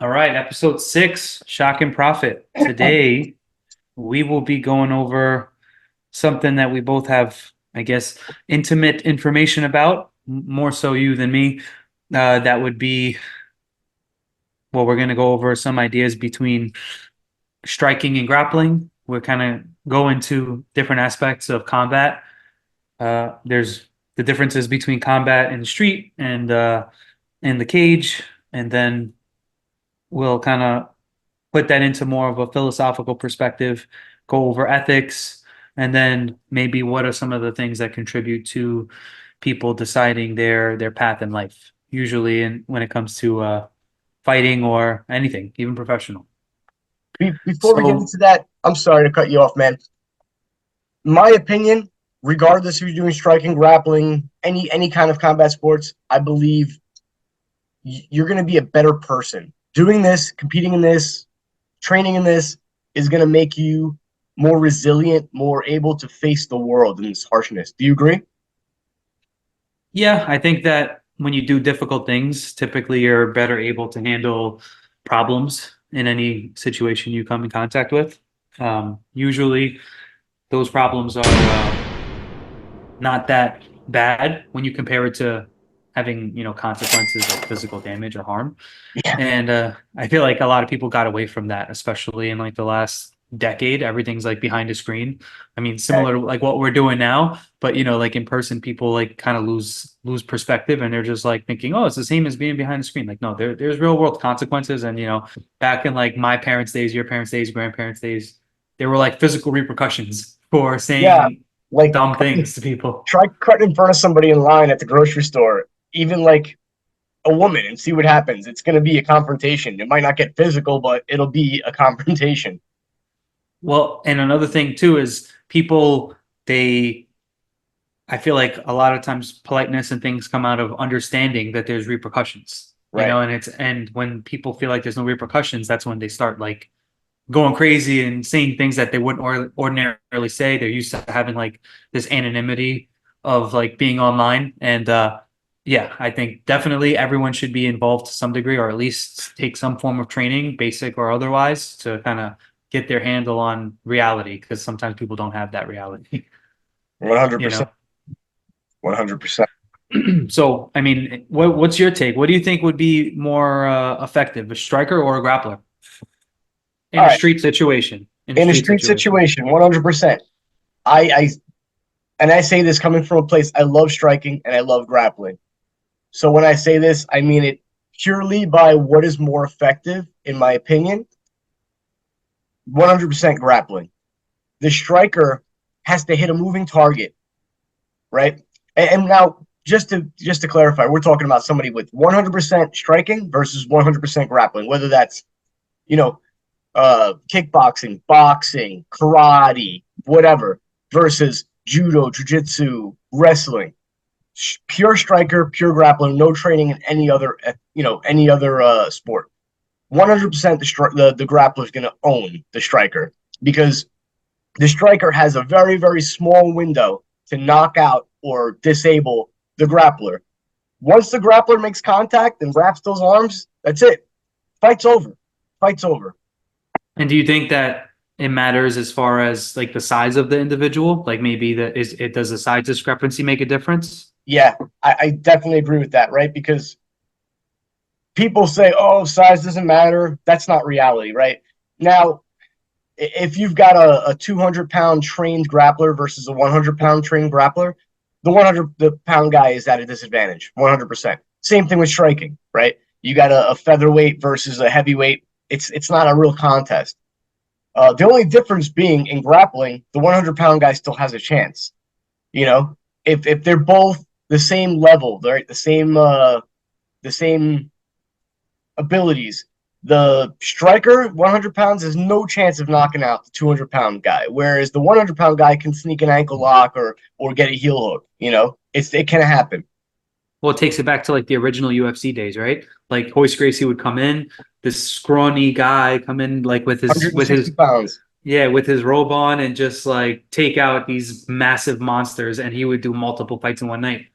All right, episode 6, Shock and Profit. Today, we will be going over something that we both have, I guess, intimate information about, more so you than me. That would be, well, we're going to go over some ideas between striking and grappling. We're kind of go into different aspects of combat. There's the differences between combat in the street and in the cage, and then we'll kind of put that into more of a philosophical perspective, go over ethics, and then maybe what are some of the things that contribute to people deciding their path in life, usually in when it comes to fighting or anything, even professional. Before we get So into that, I'm sorry to cut you off, man. My opinion, regardless if you're doing striking, grappling, any kind of combat sports, I believe you're going to be a better person. Doing this, competing in this, training in this is going to make you more resilient, more able to face the world in this harshness. Do you agree? yeah, I think that when you do difficult things, typically you're better able to handle problems in any situation you come in contact with. Usually, those problems are not that bad when you compare it to having consequences like physical damage or harm. Yeah. And I feel like a lot of people got away from that, especially in like the last decade. Everything's like behind a screen. I mean, similar to like what we're doing now, but like in person, people like kind of lose perspective, and they're just like thinking, oh, it's the same as being behind the screen. Like, no, there's real world consequences. And back in like my parents' days, your parents' days, grandparents' days, there were like physical repercussions for Yeah, saying like dumb things to people. try cutting in front of somebody in line at the grocery store, even like a woman, and see what happens. It's going to be a confrontation. It might not get physical, but it'll be a confrontation. Well, and another thing too is people, they I feel like a lot of times politeness and things come out of understanding that there's repercussions, Right. and when people feel like there's no repercussions, that's when they start like going crazy and saying things that they wouldn't ordinarily say. They're used to having like this anonymity of like being online. And yeah, I think definitely everyone should be involved to some degree, or at least take some form of training, basic or otherwise, to kind of get their handle on reality, because sometimes people don't have that reality, you 100%. know. 100%. So, I mean, what's your take? What do you think would be more effective, a striker or a grappler in All a right. street situation? In a In a street street situation. situation, 100%. I and I say this coming from a place I love striking and I love grappling. So when I say this, I mean it purely by what is more effective, in my opinion. 100% grappling. The striker has to hit a moving target, right? And now, just to clarify, we're talking about somebody with 100% striking versus 100% grappling, whether that's you know kickboxing, boxing, karate, whatever, versus judo, jujitsu, wrestling. Pure striker, pure grappler, no training in any other sport. 100% the grappler is going to own the striker because the striker has a very, very small window to knock out or disable the grappler. Once the grappler makes contact and wraps those arms, that's it. Fight's over. Fight's over. And do you think that it matters as far as like the size of the individual? Like maybe does the size discrepancy make a difference? Yeah, I definitely agree with that, right? Because people say, oh, size doesn't matter. That's not reality, right? Now, if you've got a 200-pound trained grappler versus a 100-pound trained grappler, the 100-pound guy is at a disadvantage, 100%. Same thing with striking, right? You got a featherweight versus a heavyweight. It's not a real contest. The only difference being in grappling, the 100-pound guy still has a chance. You know, if they're both the same level, right? The same abilities. The striker, 100 pounds, has no chance of knocking out the 200-pound guy, whereas the 100-pound guy can sneak an ankle lock or get a heel hook. It can happen. Well, it takes it back to like the original UFC days, right? Like Hoist Gracie would come in, this scrawny guy come in like 160 pounds. with his robe on, and just like take out these massive monsters, and he would do multiple fights in one night.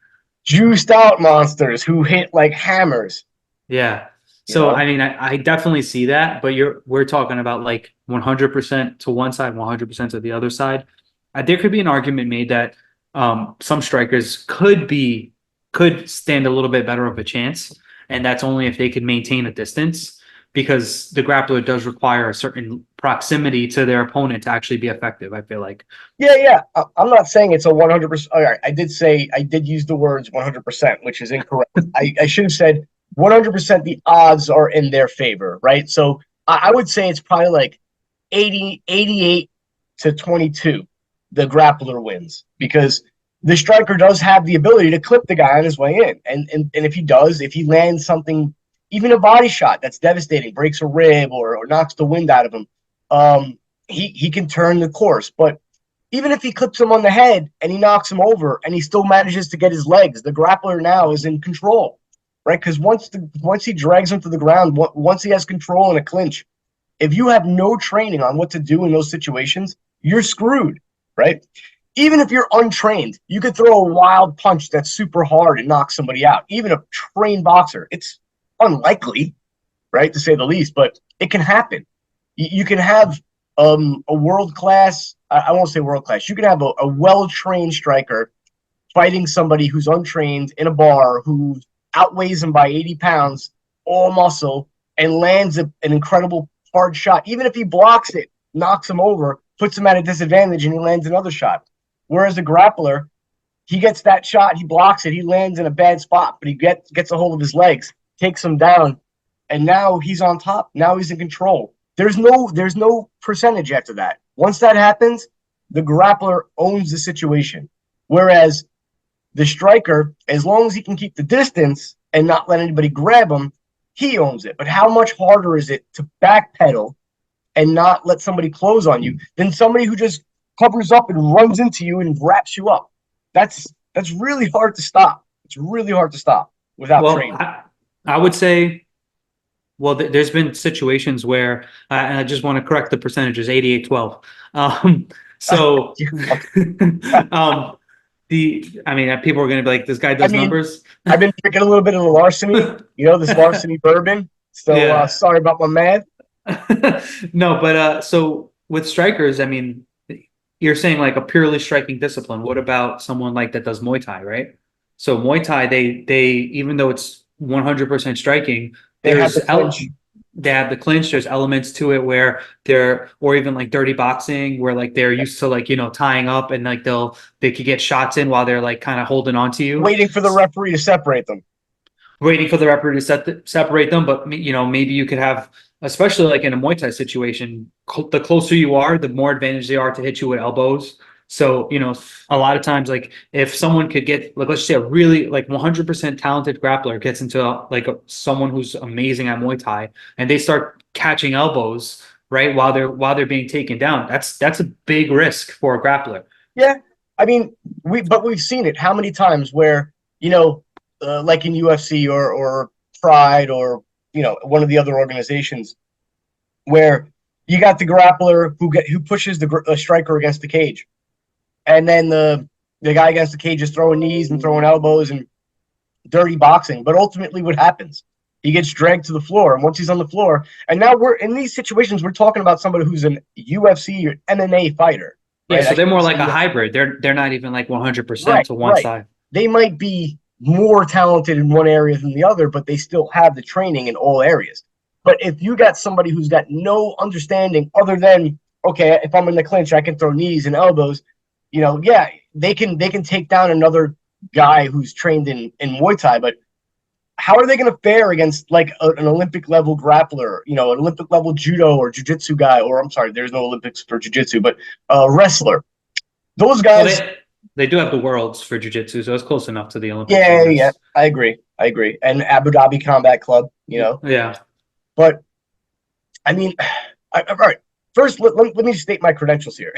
Juiced out monsters who hit like hammers. Yeah. you So know? I mean, I definitely see that, but we're talking about like 100% to one side, 100% to the other side. There could be an argument made that some strikers could stand a little bit better of a chance, and that's only if they could maintain a distance, because the grappler does require a certain proximity to their opponent to actually be effective, I feel like. Yeah, yeah. I'm not saying it's a 100%. All right, I did use the words 100%, which is incorrect. I should have said 100%. The odds are in their favor, right? So I would say it's probably like 88 to 22. The grappler wins because the striker does have the ability to clip the guy on his way in, and if he does, if he lands something, even a body shot that's devastating, breaks a rib or knocks the wind out of him, he can turn the course, but even if he clips him on the head and he knocks him over and he still manages to get his legs, the grappler now is in control, right? Because once he drags him to the ground, once he has control in a clinch, if you have no training on what to do in those situations, you're screwed, right? Even if you're untrained, you could throw a wild punch that's super hard and knock somebody out. Even a trained boxer, it's unlikely, right, to say the least, but it can happen. You can have a world class, I won't say world class, you can have a well trained striker fighting somebody who's untrained in a bar who outweighs him by 80 pounds, all muscle, and lands an incredible hard shot. Even if he blocks it, knocks him over, puts him at a disadvantage, and he lands another shot. Whereas a grappler, he gets that shot, he blocks it, he lands in a bad spot, but he gets a hold of his legs, takes him down, and now he's on top. Now he's in control. There's no percentage after that. Once that happens, the grappler owns the situation. Whereas the striker, as long as he can keep the distance and not let anybody grab him, he owns it. But how much harder is it to backpedal and not let somebody close on you than somebody who just covers up and runs into you and wraps you up? That's really hard to stop. It's really hard to stop without Well, training. I would say, well, there's been situations where, and I just want to correct the percentages, 88-12. So, I mean, people are going to be like, this guy I does mean, numbers. I've been drinking a little bit of the larceny, this larceny bourbon. So Yeah. sorry about my math. No, but so with strikers, I mean, you're saying like a purely striking discipline. What about someone like that does Muay Thai, right? So Muay Thai, they even though it's 100% striking, They have the there's clinch. they have the clinch. There's elements to it where they're, or even like dirty boxing, where like they're used to like tying up, and like they could get shots in while they're like kind of holding on to you, Waiting for the referee to separate them. waiting for the referee to separate them. But maybe you could have, especially like in a Muay Thai situation, the closer you are, the more advantage they are to hit you with elbows. So, a lot of times, like if someone could get, like, let's say a really like 100% talented grappler gets into like someone who's amazing at Muay Thai, and they start catching elbows, right, while they're being taken down, that's a big risk for a grappler. Yeah, I mean, we've seen it how many times where like in UFC or Pride or one of the other organizations where you got the grappler who pushes the striker against the cage, and then the guy against the cage is throwing knees and throwing elbows and dirty boxing. But ultimately, what happens? He gets dragged to the floor, and once he's on the floor, and now we're in these situations. We're talking about somebody who's an UFC or MMA fighter, Yeah, right? so I they're shouldn't more say like a UFC. hybrid. They're not even like 100% Right, to one right. side. They might be more talented in one area than the other, but they still have the training in all areas. But if you got somebody who's got no understanding other than, okay, if I'm in the clinch, I can throw knees and elbows, yeah, they can take down another guy who's trained in Muay Thai, but how are they going to fare against like an Olympic level grappler, an Olympic level judo or jiu-jitsu guy, or I'm sorry, there's no Olympics for jiu-jitsu, but a wrestler. Those Well, guys. they do have the worlds for jiu-jitsu, so it's close enough to the Olympics, I Yeah, yeah, guess. I agree. I agree. And Abu Dhabi Combat Club. Yeah. But I mean, all right. First, let me state my credentials here.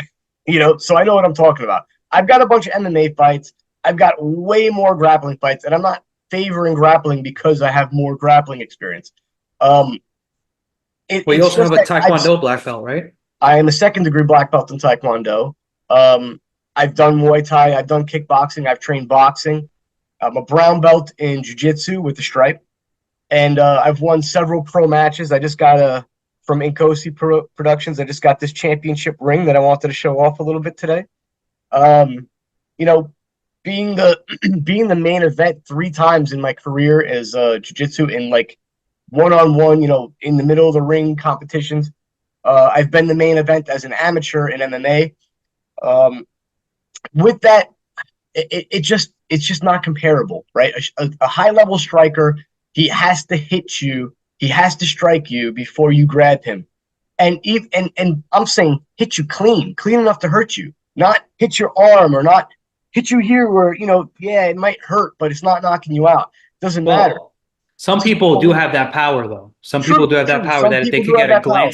So I know what I'm talking about. I've got a bunch of MMA fights. I've got way more grappling fights, and I'm not favoring grappling because I have more grappling experience. Um, Well, you it's also just have a that Taekwondo black belt, right? I am a second degree black belt in Taekwondo. Um, I've done Muay Thai. I've done kickboxing. I've trained boxing. I'm a brown belt in jiu-jitsu with the stripe. and I've won several pro matches. I just got from Inkosi Productions. I just got this championship ring that I wanted to show off a little bit today. You know, being the being the main event 3 times in my career as jiu-jitsu in like one-on-one, in the middle of the ring competitions. I've been the main event as an amateur in MMA. With that, it's just not comparable, right? A high level striker, he has to hit you, he has to strike you before you grab him, and I'm saying hit you clean enough to hurt you, not hit your arm or not hit you here where yeah, it might hurt, but it's not knocking you out. Doesn't matter. Well, some people do have that power though. Some people do have that True. power Some that people do have that power.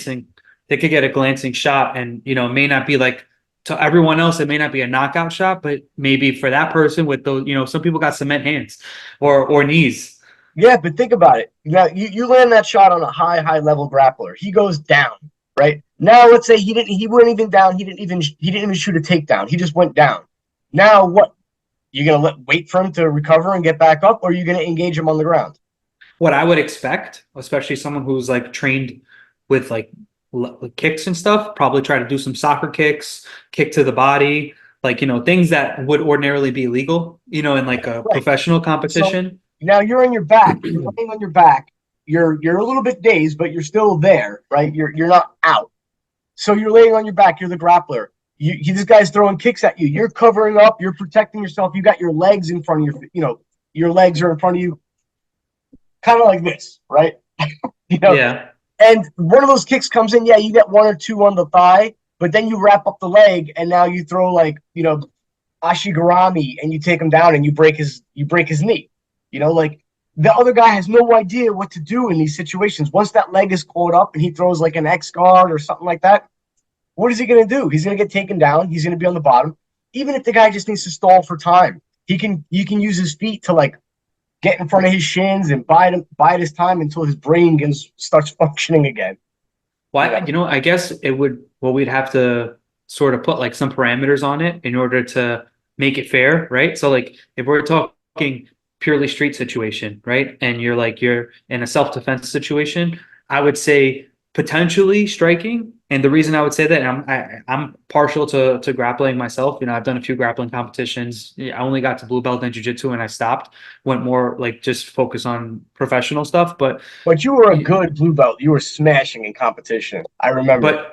they could get a glancing shot and it may not be like to everyone else, it may not be a knockout shot, but maybe for that person with those, some people got cement hands or knees. Yeah, but think about it. Now you land that shot on a high level grappler. He goes down, right? Now let's say he went even down, he didn't even shoot a takedown. He just went down. Now what? You gonna wait for him to recover and get back up, or are you gonna engage him on the ground? What I would expect, especially someone who's like trained with like kicks and stuff, probably try to do some soccer kicks, kick to the body, like things that would ordinarily be illegal, in like a Right. professional So competition. now you're on your back. You're laying on your back. You're a little bit dazed, but you're still there, right? You're not out. So you're laying on your back. You're the grappler. This guy's throwing kicks at you. You're covering up. You're protecting yourself. You got your legs in front of your legs are in front of you, kind of like this, right? Yeah. And one of those kicks comes in. Yeah, you get 1 or 2 on the thigh, but then you wrap up the leg, and now you throw like ashigarami, and you take him down, and you break his knee. Like the other guy has no idea what to do in these situations. Once that leg is caught up, and he throws like an X guard or something like that, what is he going to do? He's going to get taken down. He's going to be on the bottom. Even if the guy just needs to stall for time, he can use his feet to like get in front of his shins and bide his time until his brain starts functioning again. Well, I guess we'd have to sort of put like some parameters on it in order to make it fair, right? So like if we're talking purely street situation, right? And you're in a self-defense situation, I would say potentially striking. And the reason I would say that, I'm partial to grappling myself. I've done a few grappling competitions. I only got to blue belt in jiu-jitsu and I stopped, went more like just focus on professional stuff. But you were a good blue belt. You were smashing in competition. I remember.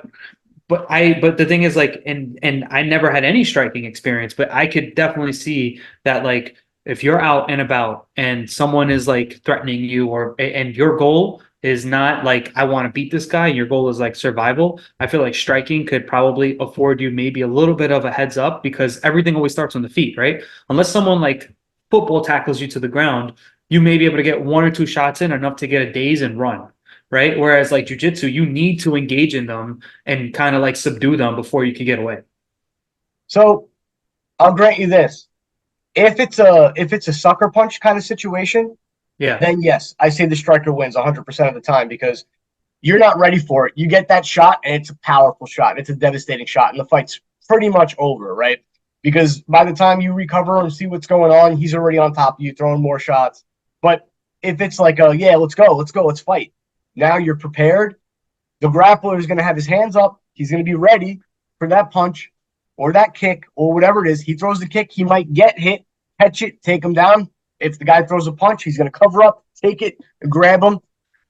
But the thing is like, and I never had any striking experience, but I could definitely see that like if you're out and about and someone is like threatening you and your goal is not like I want to beat this guy and your goal is like survival, I feel like striking could probably afford you maybe a little bit of a heads up because everything always starts on the feet, right? Unless someone like football tackles you to the ground, you may be able to get 1 or 2 shots in enough to get a daze and run, right? Whereas like jujitsu, you need to engage in them and kind of like subdue them before you can get away. So I'll grant you this. If it's a sucker punch kind of situation, Yeah. then yes, I say the striker wins 100% of the time because you're not ready for it. You get that shot, and it's a powerful shot. It's a devastating shot, and the fight's pretty much over, right? Because by the time you recover and see what's going on, he's already on top of you, throwing more shots. But if it's like, yeah, let's go, let's fight. Now you're prepared. The grappler is going to have his hands up. He's going to be ready for that punch or that kick or whatever it is. He throws the kick. He might get hit, catch it, take him down. If the guy throws a punch, he's going to cover up, take it, grab him.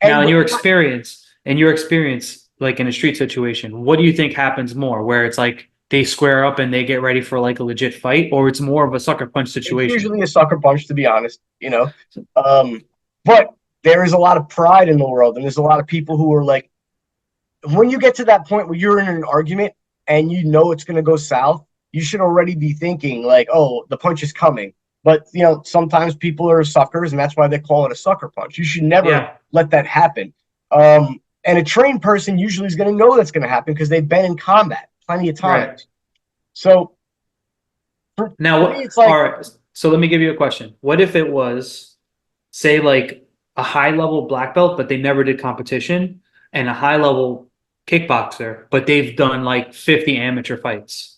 And now, in your experience, like in a street situation, what do you think happens more? Where it's like they square up and they get ready for like a legit fight, or it's more of a sucker punch situation? It's usually a sucker punch, to be honest. But there is a lot of pride in the world, and there's a lot of people who are like, when you get to that point where you're in an argument and you know it's going to go south, you should already be thinking like, oh, the punch is coming. But, sometimes people are suckers, and that's why they call it a sucker punch. You should never let that happen. And a trained person usually is going to know that's going to happen because they've been in combat plenty of times. Right. So now, it's like, all right, so let me give you a question. What if it was, say, like a high-level black belt, but they never did competition, and a high-level kickboxer, but they've done like 50 amateur fights?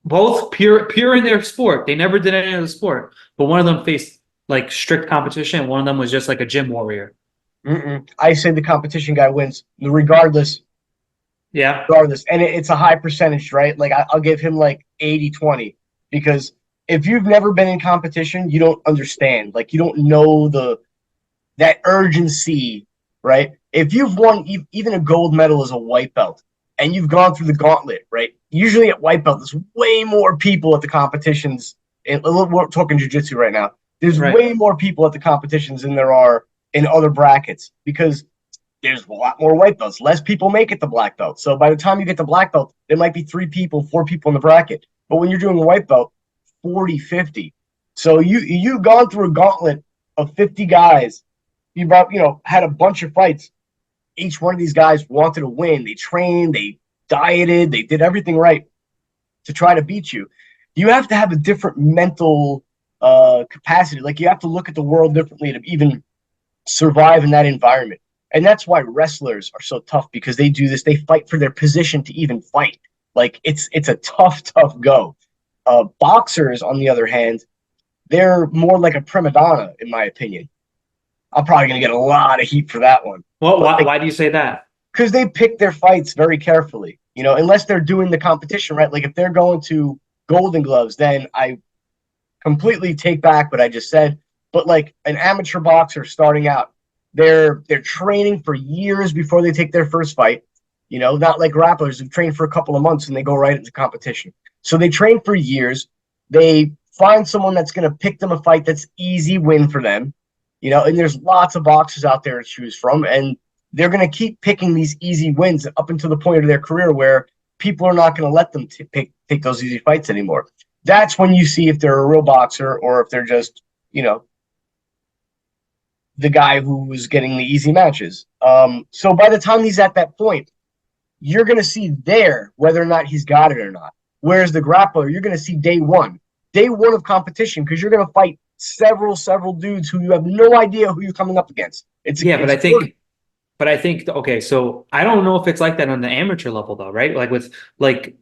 Both pure in their sport. They never did any other sport, but one of them faced like strict competition. One of them was just like a gym warrior. I say the competition guy wins regardless. Yeah. Regardless, and it's a high percentage, right? Like I'll give him like 80-20 because if you've never been in competition, you don't understand. Like you don't know that urgency, right? If you've won even a gold medal as a white belt and you've gone through the gauntlet, right? Usually at white belt, there's way more people at the competitions. And we're talking jiu-jitsu right now. There's Right. way more people at the competitions than there are in other brackets because there's a lot more white belts. Less people make it to black belt. So by the time you get to black belt, there might be 3 people, 4 people in the bracket. But when you're doing a white belt, 40, 50. So you've gone through a gauntlet of 50 guys. Had a bunch of fights. Each one of these guys wanted to win. They trained, they dieted, they did everything right to try to beat you. You have to have a different mental capacity. Like you have to look at the world differently to even survive in that environment. And that's why wrestlers are so tough because they do this. They fight for their position to even fight. Like it's a tough, tough go. Boxers, on the other hand, they're more like a prima donna, in my opinion. I'm probably gonna get a lot of heat for that one, Well, but why do you say that? because they pick their fights very carefully. Unless they're doing the competition right. Like if they're going to Golden Gloves, then I completely take back what I just said. But like an amateur boxer starting out, they're training for years before they take their first fight. Not like grapplers who train for a couple of months and they go right into competition. So they train for years. They find someone that's going to pick them a fight that's easy win for them. And there's lots of boxers out there to choose from, and they're going to keep picking these easy wins up until the point of their career where people are not going to let them take those easy fights anymore. That's when you see if they're a real boxer or if they're just, the guy who was getting the easy matches. So by the time he's at that point, you're going to see there whether or not he's got it or not. Whereas the grappler, you're going to see day one of competition because you're going to fight several dudes who you have no idea who you're coming up against. Yeah, but It's I think okay, so I don't know if it's like that on the amateur level though, right? Like with like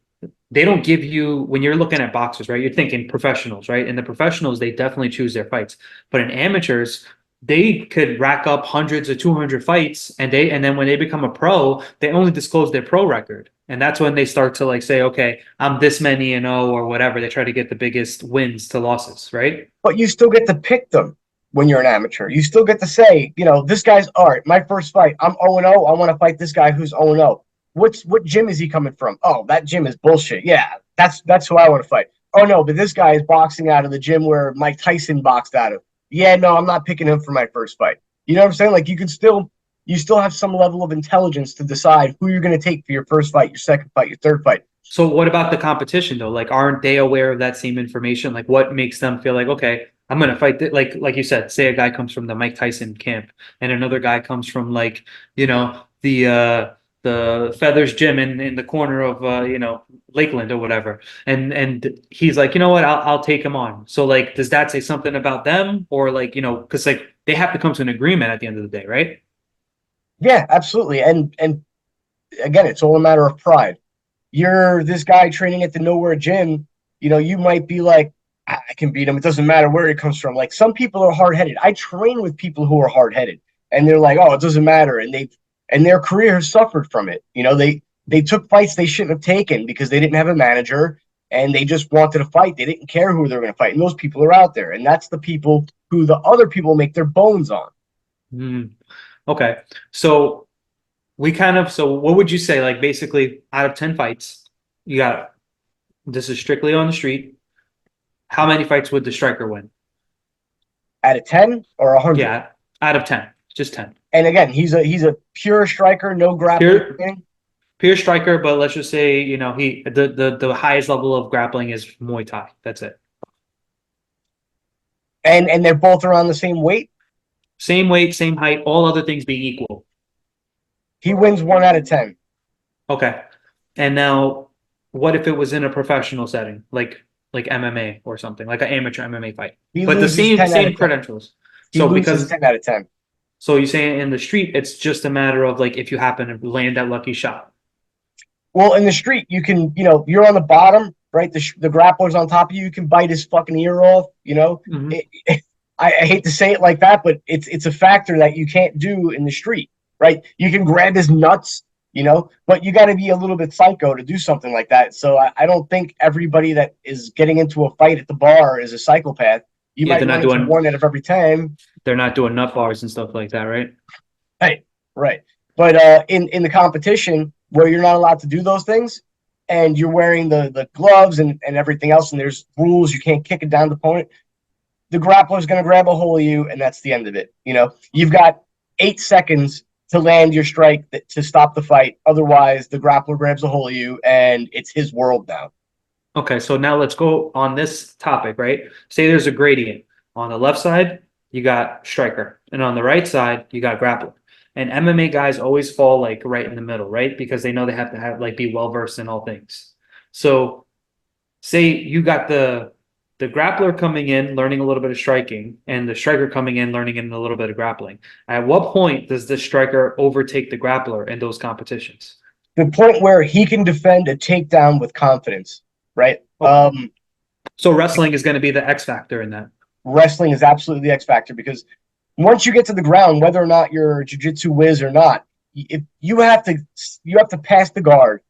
they don't give you when you're looking at boxers, right? You're thinking professionals, right? And the professionals, they definitely choose their fights. But in amateurs, they could rack up hundreds of 200 fights and then when they become a pro, they only disclose their pro record. And that's when they start to like say, okay, I'm this many and oh or whatever. They try to get the biggest wins to losses, right? but you still get to pick them when you're an amateur. You still get to say, this guy's all right. My first fight, I'm 0-0. I want to fight this guy who's 0-0. What gym is he coming from? Oh, that gym is bullshit. Yeah, that's who I want to fight. Oh no, but this guy is boxing out of the gym where Mike Tyson boxed out of. Yeah, no, I'm not picking him for my first fight. You know what I'm saying? Like you still have some level of intelligence to decide who you're going to take for your first fight, your second fight, your third fight. So what about the competition though? Like, aren't they aware of that same information? Like, what makes them feel like, okay, I'm gonna fight like you said, say a guy comes from the Mike Tyson camp and another guy comes from like, the Feathers Gym in the corner of Lakeland or whatever. And he's like, you know what, I'll take him on. So like, does that say something about them? Or like, because like they have to come to an agreement at the end of the day, right? Yeah, absolutely. And again, it's all a matter of pride. You're this guy training at the nowhere gym, you might be like, I can beat him. It doesn't matter where he comes from. Like some people are hard headed. I train with people who are hard headed, and they're like, oh, it doesn't matter, and their career has suffered from it. They took fights they shouldn't have taken because they didn't have a manager and they just wanted to fight. They didn't care who they were going to fight, and those people are out there, and that's the people who the other people make their bones on. Hmm. Okay. So what would you say, like basically out of 10 fights, you got this is strictly on the street. How many fights would the striker win? Out of 10 or 100. Yeah, out of 10, just 10. And again, he's a pure striker, no grappling Pure training. pure striker, but let's just say, the highest level of grappling is Muay Thai. That's it. And they're both around the same weight. Same weight, same height, all other things being equal. He wins 1 out of 10. Okay. And now what if it was in a professional setting, like MMA or something, like an amateur MMA fight? He But the loses same 10 out same of 10. credentials. He So loses because 10 out of 10. so you're saying in the street, it's just a matter of like if you happen to land that lucky shot. Well, in the street, you can, you're on the bottom, right? The grappler's on top of you. You can bite his fucking ear off. Mhm. I hate to say it like that, but it's a factor that you can't do in the street, right? You can grab his nuts, but you got to be a little bit psycho to do something like that. So I don't think everybody that is getting into a fight at the bar is a psychopath. You Yeah, might run into one out of every 10. they're not doing nut bars and stuff like that, right? Right, right. But in the competition where you're not allowed to do those things, and you're wearing the gloves and everything else, and there's rules, you can't kick it down the opponent. The grappler is going to grab a hold of you, and that's the end of it. You've got 8 seconds to land your strike to stop the fight. Otherwise, the grappler grabs a hold of you, and it's his world now. Okay, so now let's go on this topic, right? Say there's a gradient. On the left side, you got striker, and on the right side, you got grappler. And MMA guys always fall like right in the middle, right? Because they know they have to have like be well versed in all things. So say you got the grappler coming in, learning a little bit of striking, and the striker coming in, learning in a little bit of grappling. At what point does the striker overtake the grappler in those competitions? The point where he can defend a takedown with confidence, right? Okay. So wrestling is going to be the X factor in that. Wrestling is absolutely the X factor because once you get to the ground, whether or not you're a jiu-jitsu whiz or not, if you have to pass the guard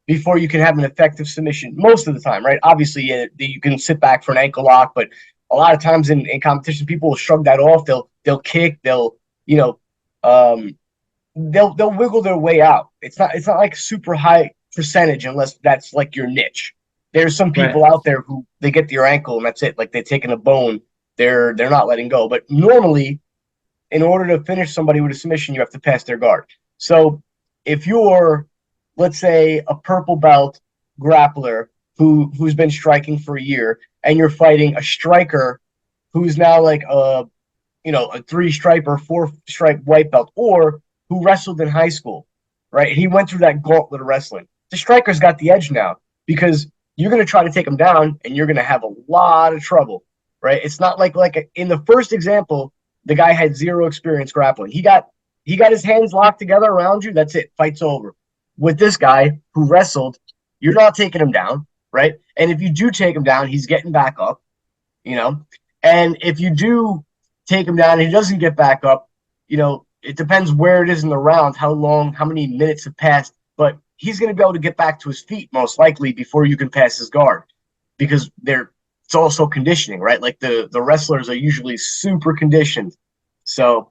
before you can have an effective submission most of the time, right? Obviously, you can sit back for an ankle lock, but a lot of times in competition, people will shrug that off. They'll kick. They'll wiggle their way out. It's not like super high percentage unless that's like your niche. There's some people Right. out there who they get to your ankle and that's it. Like they're taking a bone, they're not letting go. But normally, in order to finish somebody with a submission, you have to pass their guard. So if you're, let's say, a purple belt grappler who's been striking for a year, and you're fighting a striker who's now like a three stripe or four stripe white belt, or who wrestled in high school, right? He went through that gauntlet of wrestling. The striker's got the edge now because you're going to try to take him down, and you're going to have a lot of trouble, right? It's not like in the first example, the guy had zero experience grappling. He got his hands locked together around you. That's it. Fight's over. With this guy who wrestled, you're not taking him down, right? And if you do take him down, he's getting back up, you know. And if you do take him down and he doesn't get back up, it depends where it is in the round, how long, how many minutes have passed. But he's going to be able to get back to his feet most likely before you can pass his guard because it's also conditioning, right? Like the wrestlers are usually super conditioned. So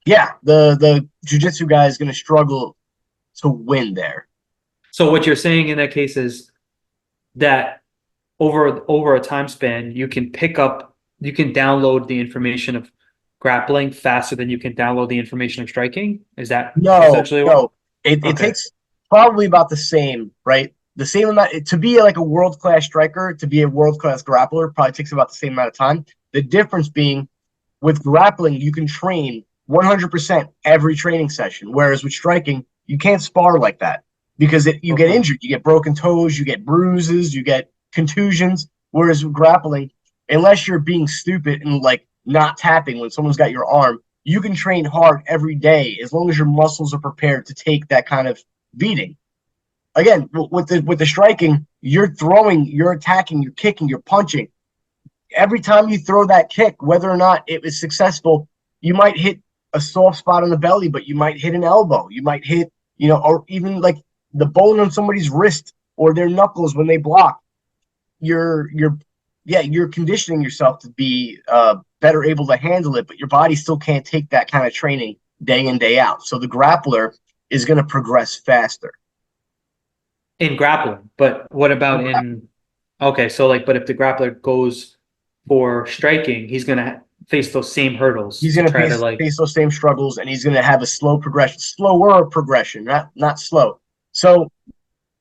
yeah, the jiu-jitsu guy is going to struggle to win there. So what you're saying in that case is that over a time span, you can download the information of grappling faster than you can download the information of striking. Is that No, essentially what? no, it Okay. takes probably about the same, right? The same amount to be like a world class striker, to be a world class grappler, probably takes about the same amount of time. The difference being with grappling, you can train 100% every training session, whereas with striking, you can't spar like that because you get Okay. injured, you get broken toes, you get bruises, you get contusions. Whereas with grappling, unless you're being stupid and like not tapping when someone's got your arm, you can train hard every day as long as your muscles are prepared to take that kind of beating. Again, with the striking, you're throwing, you're attacking, you're kicking, you're punching. Every time you throw that kick, whether or not it was successful, you might hit a soft spot on the belly, but you might hit an elbow. You might hit, or even like the bone on somebody's wrist or their knuckles when they block. You're conditioning yourself to be better able to handle it, but your body still can't take that kind of training day in, day out. So the grappler is going to progress faster. In grappling, but what about in okay, so like but if the grappler goes for striking, he's gonna face those same hurdles He's to going to try to face, like face those same struggles, and he's going to have a slower progression, not slow. So,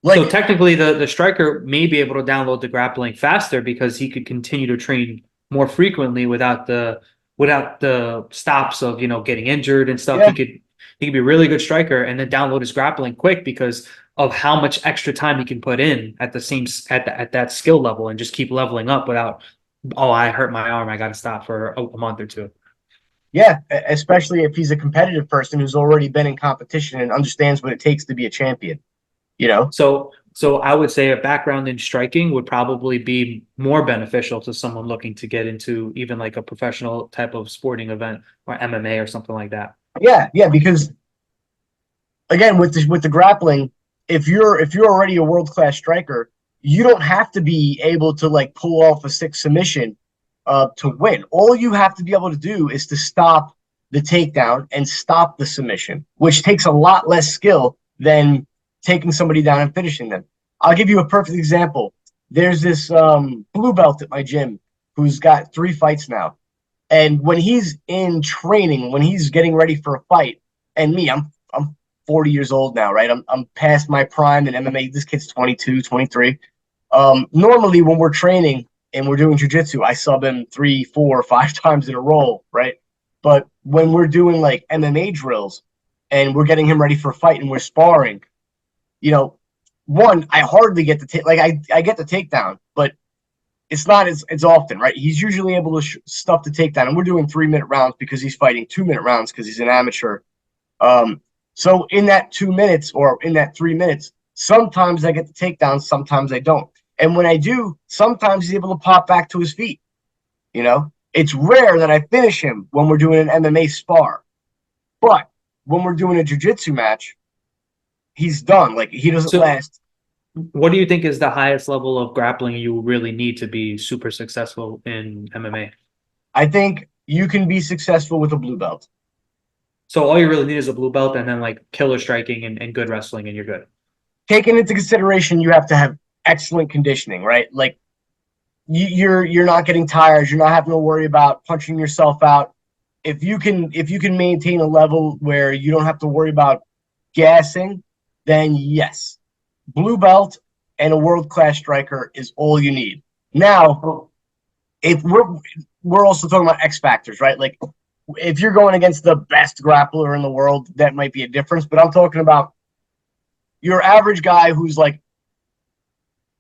so like, technically the striker may be able to download the grappling faster because he could continue to train more frequently without the stops of getting injured and stuff. yeah, He could be a really good striker and then download his grappling quick because of how much extra time he can put in at the same at that skill level and just keep leveling up without, oh, I hurt my arm, I got to stop for a month or two. yeah, especially if he's a competitive person who's already been in competition and understands what it takes to be a champion. You know, So So I would say a background in striking would probably be more beneficial to someone looking to get into even like a professional type of sporting event or MMA or something like that. Yeah, because again, with the grappling, if you're already a world class striker, you don't have to be able to like pull off a six submission to win. All you have to be able to do is to stop the takedown and stop the submission, which takes a lot less skill than taking somebody down and finishing them. I'll give you a perfect example. There's this blue belt at my gym who's got 3 fights now. And when he's in training, when he's getting ready for a fight, and me, I'm 40 years old now, right? I'm past my prime in MMA. This kid's 22, 23. Normally when we're training and we're doing jujitsu, I sub him 3, 4, 5 times in a row, right? But when we're doing like MMA drills and we're getting him ready for a fight and we're sparring, you know, one, I hardly get the take, like I get the takedown, but it's not as often, right? He's usually able to stuff the takedown, and we're doing 3-minute rounds because he's fighting 2-minute rounds because he's an amateur. So in that 2 minutes or in that 3 minutes, sometimes I get the takedown, sometimes I don't. And when I do, sometimes he's able to pop back to his feet. You know, it's rare that I finish him when we're doing an MMA spar, but when we're doing a jiu-jitsu match, he's done. Like he doesn't So last. what do you think is the highest level of grappling you really need to be super successful in MMA? I think you can be successful with a blue belt. So all you really need is a blue belt and then like killer striking and good wrestling and you're good. Taking into consideration, you have to have excellent conditioning, right? Like you're not getting tired. You're not having to worry about punching yourself out. If you can maintain a level where you don't have to worry about gassing, then yes, blue belt and a world class striker is all you need. Now, if we're also talking about X factors, right? Like if you're going against the best grappler in the world, that might be a difference. But I'm talking about your average guy who's like,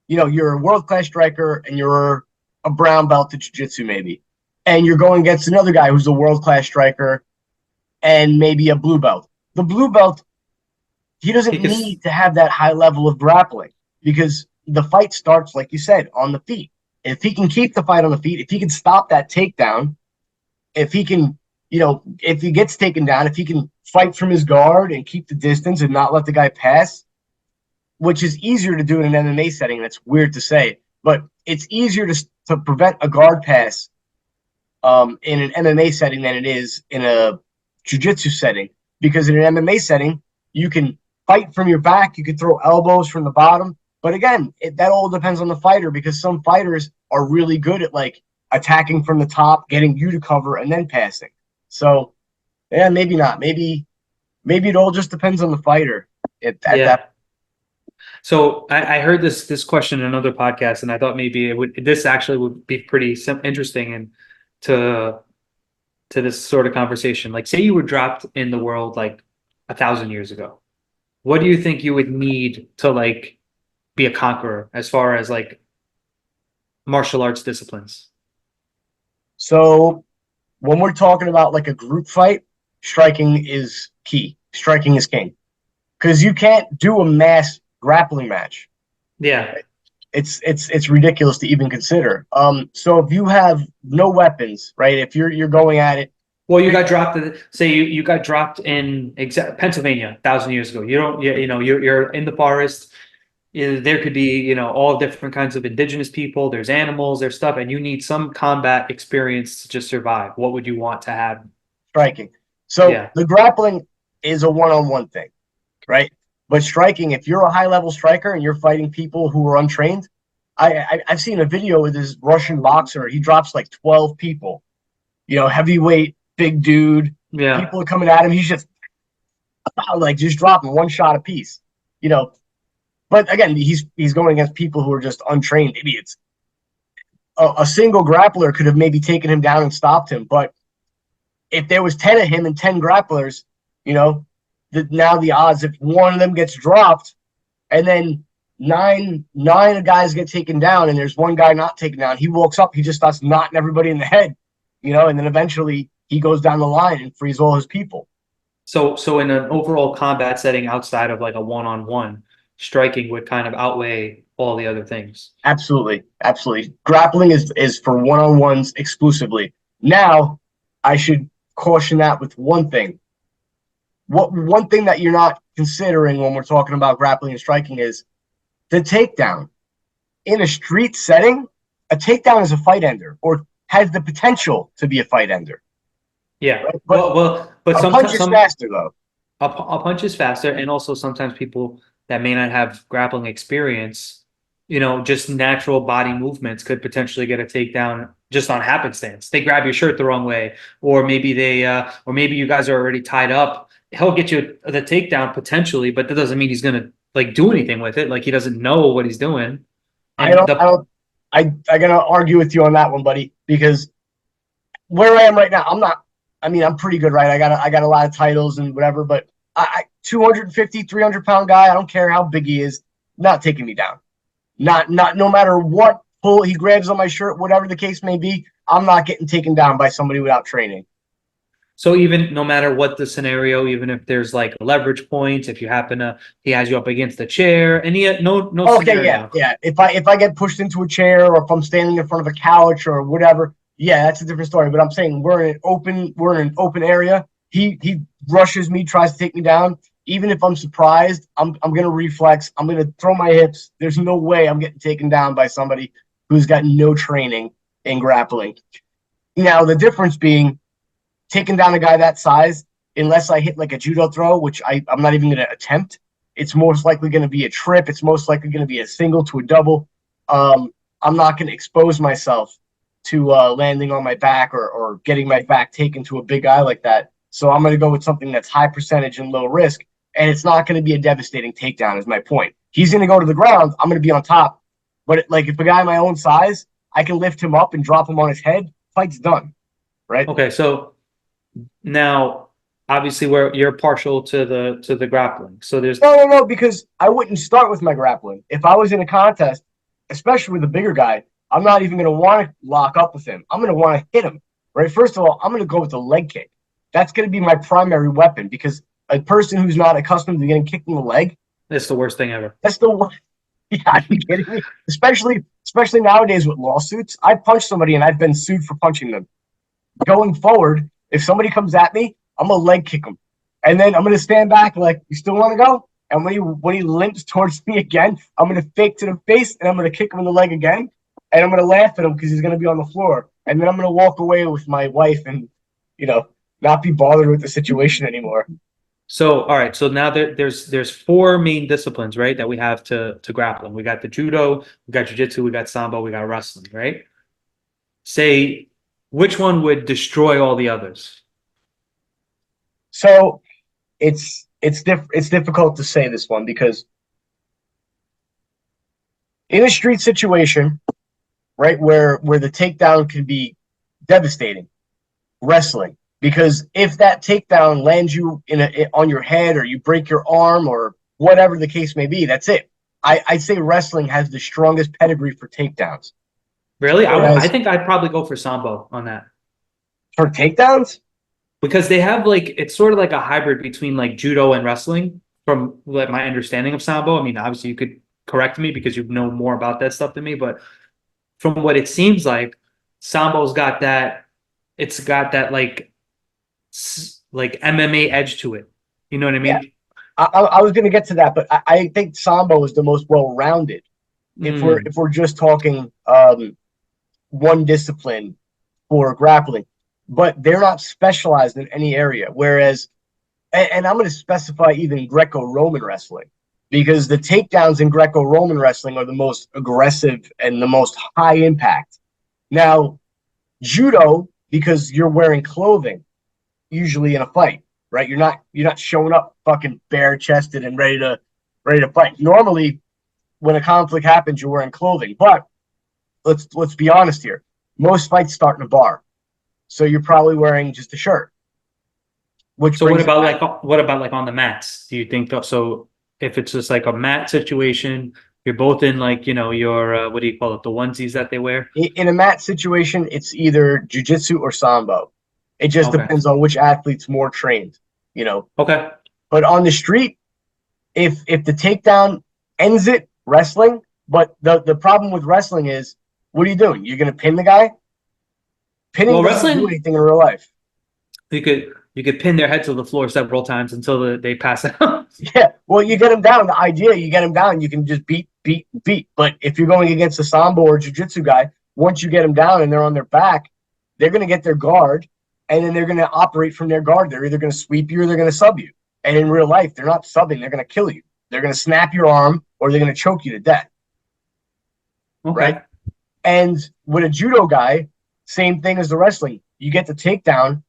you're a world class striker and you're a brown belt to jiu-jitsu maybe, and you're going against another guy who's a world class striker and maybe a blue belt. The blue belt, he doesn't Because need to have that high level of grappling because the fight starts, like you said, on the feet. If he can keep the fight on the feet, if he can stop that takedown, if he can, if he gets taken down, if he can fight from his guard and keep the distance and not let the guy pass, which is easier to do in an MMA setting. That's weird to say, but it's easier to prevent a guard pass in an MMA setting than it is in a jiu-jitsu setting. Because in an MMA setting, you can fight from your back, you can throw elbows from the bottom. But again, that all depends on the fighter because some fighters are really good at like attacking from the top, getting you to cover, and then passing. So, yeah, maybe not. Maybe it all just depends on the fighter at yeah. that. So I heard this question in another podcast, and I thought maybe this actually would be pretty interesting and to this sort of conversation. Like, say you were dropped in the world like 1,000 years ago. What do you think you would need to like be a conqueror as far as like martial arts disciplines? So when we're talking about like a group fight, striking is key. Striking is king because you can't do a mass grappling match. Yeah. It's ridiculous to even consider. So if you have no weapons, right? If you're going at it, Well, you got dropped. Say you got dropped in Pennsylvania 1,000 years ago. You don't. You're in the forest. There could be all different kinds of indigenous people. There's animals. There's stuff, and you need some combat experience to just survive. What would you want to have? striking. So Yeah. the grappling is a one-on-one thing, right? But striking, if you're a high-level striker and you're fighting people who are untrained, I've seen a video with this Russian boxer. He drops like 12 people, heavyweight, big dude. Yeah. People are coming at him. He's just like just dropping one shot a piece, you know. But again, he's going against people who are just untrained idiots. A single grappler could have maybe taken him down and stopped him, but if there was 10 of him and 10 grapplers, now the odds if one of them gets dropped and then nine guys get taken down and there's one guy not taken down, he walks up, he just starts knocking everybody in the head, and then eventually he goes down the line and frees all his people. So in an overall combat setting outside of like a one-on-one, striking would kind of outweigh all the other things. Absolutely, absolutely. Grappling is for one-on-ones exclusively. Now, I should caution that with one thing. What one thing that you're not considering when we're talking about grappling and striking is the takedown. In a street setting, a takedown is a fight ender or has the potential to be a fight ender. Yeah. Right? But But a punch sometimes is faster though. a punch is faster, and also sometimes people that may not have grappling experience, just natural body movements could potentially get a takedown just on happenstance. They grab your shirt the wrong way, or or maybe you guys are already tied up. He'll get you the takedown potentially, but that doesn't mean he's gonna like do anything with it. Like he doesn't know what he's doing. I And don't I the don't I gotta argue with you on that one, buddy, because where I am right now, I'm pretty good, right? I got a lot of titles and whatever, but 250, 300 pound guy, I don't care how big he is, not taking me down. Not no matter what pull he grabs on my shirt, whatever the case may be, I'm not getting taken down by somebody without training. So even no matter what the scenario, even if there's like leverage points, if you happen to he has you up against the chair, no Okay, yeah, scenario. yeah. If I get pushed into a chair or if I'm standing in front of a couch or whatever, yeah, that's a different story. But I'm saying we're in an open area. He rushes me, tries to take me down. Even if I'm surprised, I'm gonna reflex. I'm gonna throw my hips. There's no way I'm getting taken down by somebody who's got no training in grappling. Now the difference being taking down a guy that size, unless I hit like a judo throw, which I'm not even going to attempt, it's most likely going to be a trip. It's most likely going to be a single to a double. I'm not going to expose myself to landing on my back or getting my back taken to a big guy like that. So I'm going to go with something that's high percentage and low risk. And it's not going to be a devastating takedown, is my point. He's going to go to the ground. I'm going to be on top. But like if a guy my own size, I can lift him up and drop him on his head. Fight's done, right? Okay, so now obviously where you're partial to the grappling. So there's No, because I wouldn't start with my grappling. If I was in a contest, especially with a bigger guy, I'm not even going to want to lock up with him. I'm going to want to hit him, right? First of all, I'm going to go with the leg kick. That's going to be my primary weapon because a person who's not accustomed to getting kicked in the leg, it's the worst thing ever. that's the one. Yeah, are you kidding me? Especially nowadays with lawsuits, I punch somebody and I've been sued for punching them. Going forward, if somebody comes at me, I'm gonna leg kick him, and then I'm gonna stand back like, you still want to go? And when he limps towards me again, I'm gonna fake to the face and I'm gonna kick him in the leg again, and I'm gonna laugh at him because he's gonna be on the floor, and then I'm gonna walk away with my wife and not be bothered with the situation anymore. So all right, so now there's four main disciplines, right, that we have to grappling. We got the judo, we got jiu-jitsu, we got sambo, we got wrestling, right? Say which one would destroy all the others? So it's difficult to say this one because in a street situation, right, where the takedown can be devastating, wrestling. Because if that takedown lands you on your head or you break your arm or whatever the case may be, that's it. I'd say wrestling has the strongest pedigree for takedowns. Really? I Whereas think I'd probably go for sambo on that. for takedowns, Because they have like it's sort of like a hybrid between like judo and wrestling from like my understanding of sambo. I mean, obviously you could correct me because you know more about that stuff than me, but from what it seems like, sambo's got that it's got that like MMA edge to it. You know what I yeah, mean? I was going to get to that, but I think sambo is the most well-rounded. Mm. If we're just talking one discipline for grappling, but they're not specialized in any area. Whereas, and I'm going to specify even Greco-Roman wrestling because the takedowns in Greco-Roman wrestling are the most aggressive and the most high impact. Now, judo, because you're wearing clothing, usually in a fight, right? You're not showing up fucking bare chested and ready to fight. Normally, when a conflict happens, you're wearing clothing. But let's be honest here. Most fights start in a bar, so you're probably wearing just a shirt. Which So brings it back. what about like on the mats? Do you think so if it's just like a mat situation, you're both in like, your what do you call it, the onesies that they wear? In a mat situation, it's either jujitsu or sambo. It just Okay. depends on which athlete's more trained. Okay. But on the street, if the takedown ends it wrestling. But the problem with wrestling is, what are you doing? You're going to pin the guy? Pinning Well, doesn't do wrestling, anything in real life. you could pin their head to the floor several times until they pass out. Yeah, well, you get him down. The idea, you get him down, you can just beat, beat, beat. But if you're going against a sambo or jiu-jitsu guy, once you get them down and they're on their back, they're going to get their guard, and then they're going to operate from their guard. They're either going to sweep you or they're going to sub you. And in real life, they're not subbing. They're going to kill you. They're going to snap your arm or they're going to choke you to death, Okay. right? And with a judo guy, same thing as the wrestling. You get the takedown,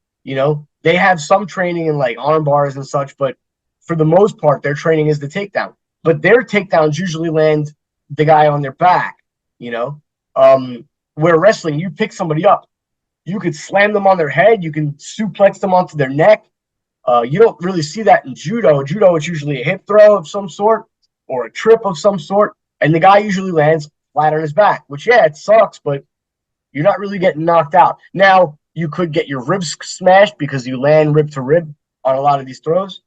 they have some training in like arm bars and such, but for the most part, their training is the takedown. But their takedowns usually land the guy on their back, you know. Where wrestling, you pick somebody up, you could slam them on their head, you can suplex them onto their neck. You don't really see that in judo. Judo, it's usually a hip throw of some sort or a trip of some sort, and the guy usually lands flat on his back, which, yeah, it sucks, but you're not really getting knocked out. Now, you could get your ribs smashed because you land rib to rib on a lot of these throws.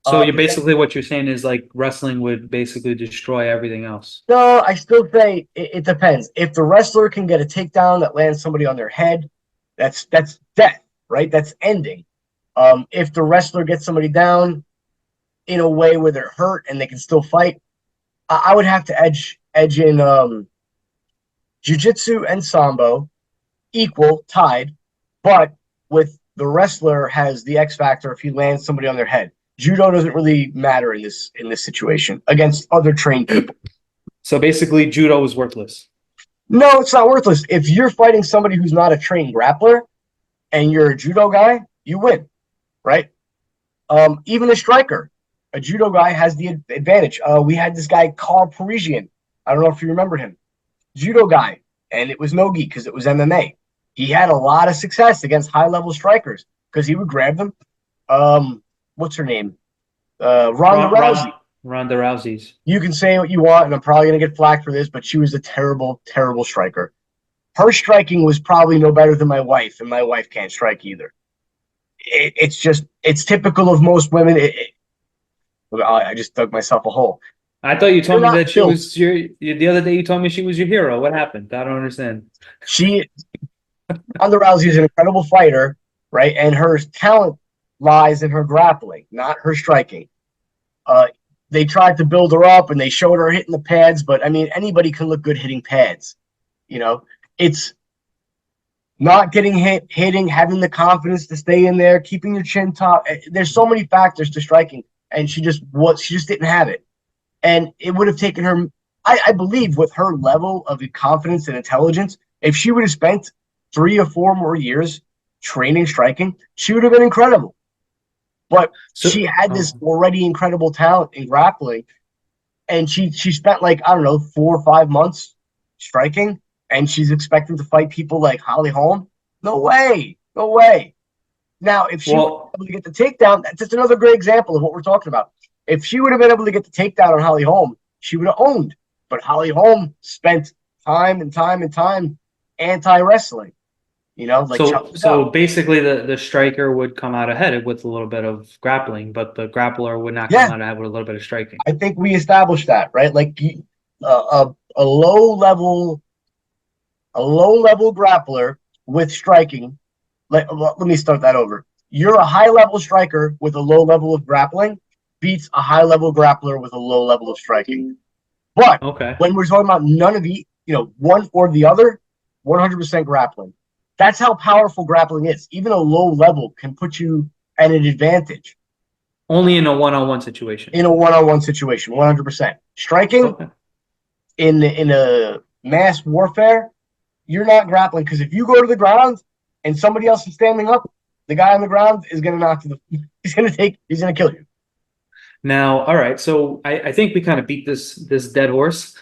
So you But basically what you're saying is like wrestling would basically destroy everything else. no, I still say it depends. If the wrestler can get a takedown that lands somebody on their head, that's death, right? That's ending. If the wrestler gets somebody down in a way where they're hurt and they can still fight, I would have to edge in jiu-jitsu and sambo equal, tied, but with the wrestler has the X factor if he lands somebody on their head. Judo doesn't really matter in this situation against other trained people. So basically, judo is worthless. No, it's not worthless. If you're fighting somebody who's not a trained grappler and you're a judo guy, you win, right? Even a striker, a judo guy has the advantage. We had this guy, Carl Parisian. I don't know if you remember him. Judo guy, and it was no-gi because it was MMA. He had a lot of success against high-level strikers because he would grab them. What's her name? Ronda Rousey. Ronda Rousey's. You can say what you want, and I'm probably going to get flack for this, but she was a terrible, terrible striker. Her striking was probably no better than my wife, and my wife can't strike either. It's typical of most women. I just dug myself a hole. I thought you told They're me not that she built. was the other day you told me she was your hero. What happened? I don't understand. Ronda Rousey is an incredible fighter, right? And her talent lies in her grappling, not her striking. They tried to build her up and they showed her hitting the pads, but I mean, anybody can look good hitting pads. It's not getting hit, hitting, having the confidence to stay in there, keeping your chin top. There's so many factors to striking, and she just didn't have it. And it would have taken her, I believe, with her level of confidence and intelligence, if she would have spent 3 or 4 more years training striking, she would have been incredible. But she had this already incredible talent in grappling, and she spent like, I don't know, 4 or 5 months striking, and she's expecting to fight people like Holly Holm. No way. No way. Now, if she was able to get the takedown, that's just another great example of what we're talking about. If she would have been able to get the takedown on Holly Holm, she would have owned. But Holly Holm spent time and time and time anti-wrestling. So basically the striker would come out ahead with a little bit of grappling, but the grappler would not come out ahead with a little bit of striking. I think we established that, right? Like a low level grappler with striking. Let me start that over. You're a high level striker with a low level of grappling beats a high level grappler with a low level of striking. But when we're talking about none of the, one or the other, 100% grappling. That's how powerful grappling is. Even a low level can put you at an advantage. Only in a one-on-one situation. In a one-on-one situation, 100%. Striking in a mass warfare, you're not grappling because if you go to the ground and somebody else is standing up, the guy on the ground is going to knock you. He's going to kill you. Now, all right. So I think we kind of beat this dead horse.